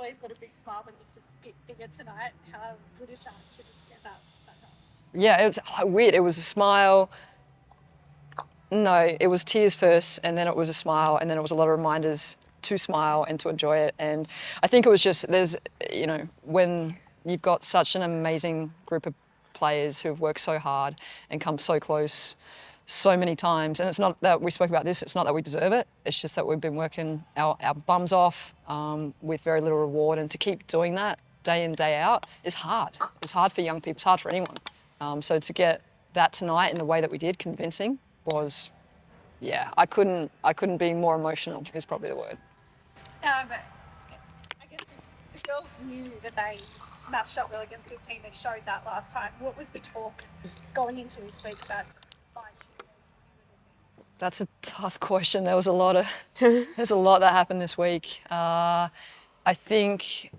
always got a big smile, but it's a bit bigger tonight. How good is that to just get that done? Yeah, it was weird. It was a smile. No, it was tears first, and then it was a smile, and then it was a lot of reminders to smile and to enjoy it. And I think it was just, when you've got such an amazing group of players who have worked so hard and come so close so many times, and it's not that we spoke about this, it's not that we deserve it, it's just that we've been working our bums off with very little reward, and to keep doing that day in, day out is hard. It's hard for young people, it's hard for anyone. So to get that tonight in the way that we did, convincing, was, yeah, I couldn't be more emotional is probably the word. But I guess the girls knew that they matched up well against this team. They showed that last time. What was the talk going into this week about fine-tuning those? That's a tough question. There's a lot that happened this week. I think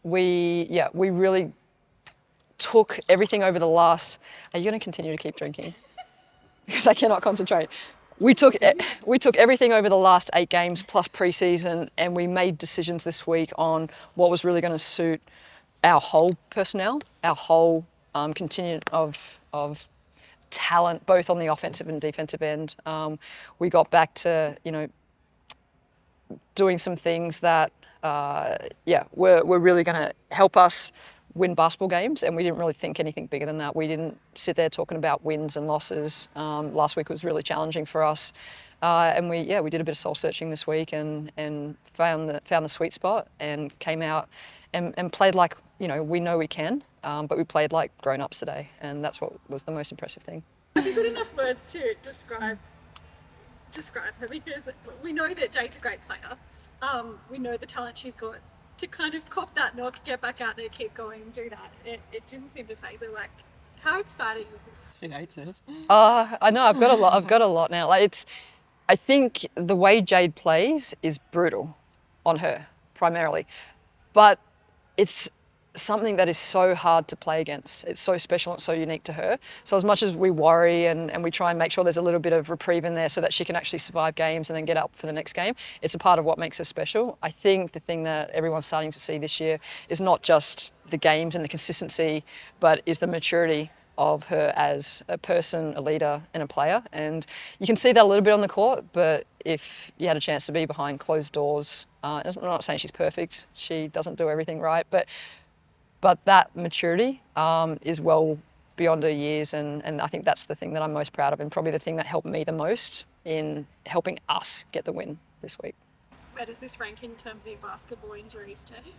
we really took everything over the last. Are you going to continue to keep drinking? Because I cannot concentrate. We took everything over the last 8 games plus preseason, and we made decisions this week on what was really going to suit our whole personnel, our whole contingent of talent, both on the offensive and defensive end. We got back to doing some things that were really going to help us win basketball games, and we didn't really think anything bigger than that. We didn't sit there talking about wins and losses. Last week was really challenging for us, and we did a bit of soul searching this week and found the sweet spot and came out and played like we know we can, but we played like grown-ups today, and that's what was the most impressive thing. Have you got enough words to describe her? Because we know that Jade's a great player. We know the talent she's got. To kind of cop that knock, get back out there, keep going, do that. It didn't seem to faze her. Like, how exciting is this? She hates this. I know, I've got a lot now. I think the way Jade plays is brutal on her, primarily. But it's something that is so hard to play against. It's so special and so unique to her. So as much as we worry and we try and make sure there's a little bit of reprieve in there so that she can actually survive games and then get up for the next game, it's a part of what makes her special. I think the thing that everyone's starting to see this year is not just the games and the consistency, but is the maturity of her as a person, a leader and a player. And you can see that a little bit on the court, but if you had a chance to be behind closed doors, I'm not saying she's perfect, she doesn't do everything right, but that maturity is well beyond her years, and I think that's the thing that I'm most proud of, and probably the thing that helped me the most in helping us get the win this week. Where does this rank in terms of basketball injuries, Jade?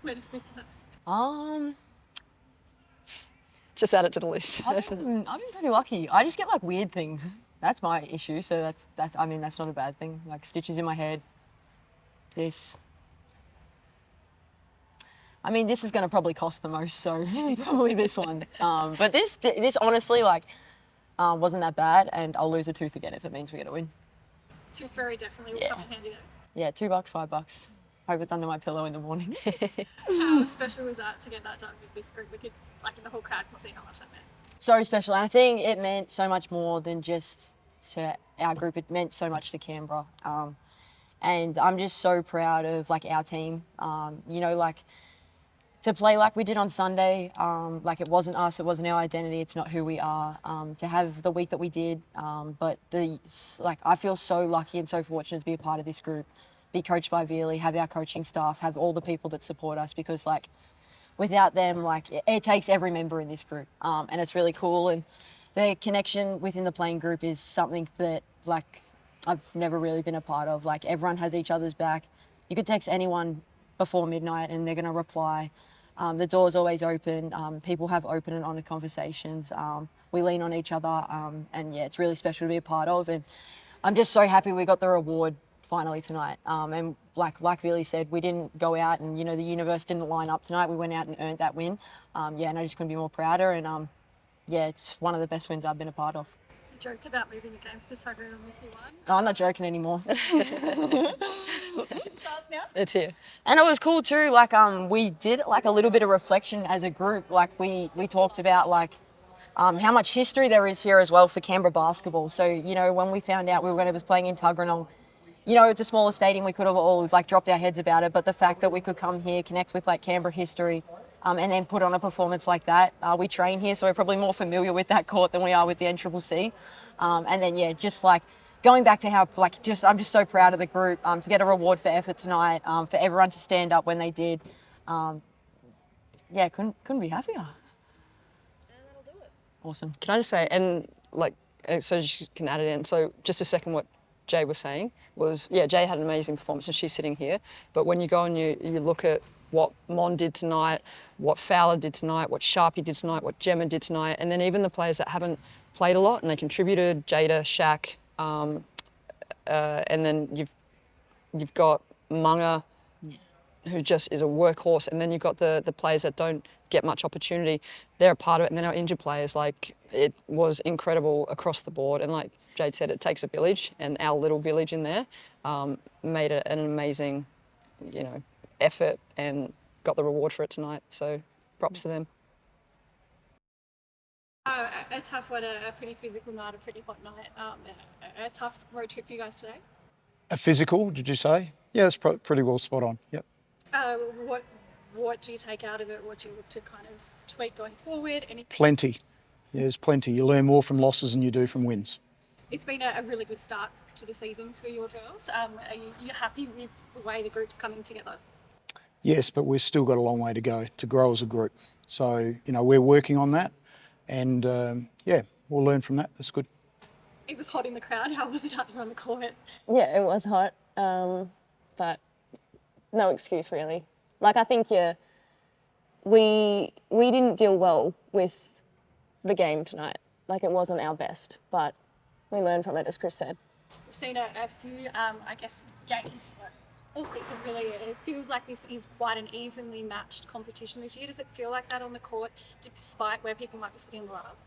Where does this rank? Just add it to the list. I've been pretty lucky. I just get like weird things. That's my issue. So that's not a bad thing. Like stitches in my head. This is going to probably cost the most, so probably this one. But this honestly, wasn't that bad, and I'll lose a tooth again if it means we get a win. Tooth fairy definitely will come in handy though. Yeah, $2, $5. Hope it's under my pillow in the morning. How special was that to get that done with this group? Because the whole crowd can see how much that meant. So special, and I think it meant so much more than just to our group. It meant so much to Canberra. And I'm just so proud of our team. To play like we did on Sunday, it wasn't us, it wasn't our identity, it's not who we are. To have the week that we did, but I feel so lucky and so fortunate to be a part of this group, be coached by Veely, have our coaching staff, have all the people that support us, because without them, it takes every member in this group, and it's really cool. And the connection within the playing group is something that I've never really been a part of. Everyone has each other's back. You could text anyone before midnight and they're going to reply. The door's always open. People have open and honest conversations. We lean on each other, and it's really special to be a part of. And I'm just so happy we got the reward finally tonight. And like Veely said, we didn't go out and the universe didn't line up tonight. We went out and earned that win. And I just couldn't be more prouder. And it's one of the best wins I've been a part of. You joked about moving the games to Tuggeranong if you won. No, I'm not joking anymore. Now? It's here. And it was cool too, we did a little bit of reflection as a group. We talked about how much history there is here as well for Canberra basketball. So, when we found out we were going to be playing in Tuggeranong, you know, it's a smaller stadium. We could have all like dropped our heads about it, but the fact that we could come here, connect with like Canberra history, and then put on a performance like that. We train here, so we're probably more familiar with that court than we are with the NCCC. And then yeah, just like going back to how like I'm just so proud of the group to get a reward for effort tonight, for everyone to stand up when they did. Yeah, couldn't be happier. And that'll do it. Awesome. Can I just say, and like, so you can add it in. So just a second, what Jay was saying was, yeah, Jay had an amazing performance and she's sitting here. But when you go and you look at what Mon did tonight, what Fowler did tonight, what Sharpie did tonight, what Gemma did tonight, and then even the players that haven't played a lot and they contributed, Jada, Shaq, and then you've got Munga, who just is a workhorse, and then you've got the players that don't get much opportunity. They're a part of it, and then our injured players, like, it was incredible across the board. And like Jade said, it takes a village, and our little village in there made it an amazing, you know, effort and got the reward for it tonight. So props to them. A tough one, a pretty physical night, a pretty hot night. A tough road trip for you guys today. A physical, did you say? Yeah, it's pretty well spot on. Yep. What do you take out of it? What do you look to kind of tweak going forward? Plenty. Yeah, there's plenty. You learn more from losses than you do from wins. It's been a really good start to the season for your girls. Are you happy with the way the group's coming together? Yes, but we've still got a long way to go to grow as a group. So, you know, we're working on that, and yeah, we'll learn from that. That's good. It was hot in the crowd. How was it out there on the court? Yeah, it was hot, but no excuse really. Like, I think, yeah, we didn't deal well with the game tonight. Like, it wasn't our best, but we learned from it, as Chris said. We've seen a few, I guess, games all season really. It feels like this is quite an evenly matched competition this year. Does it feel like that on the court, despite where people might be sitting in the lineup?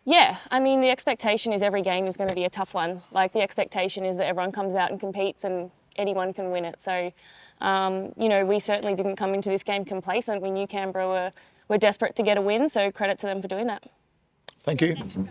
Yeah, I mean, the expectation is every game is going to be a tough one. Like, the expectation is that everyone comes out and competes and anyone can win it. So, you know, we certainly didn't come into this game complacent. We knew Canberra were desperate to get a win, so credit to them for doing that. Thank you. Thanks, guys.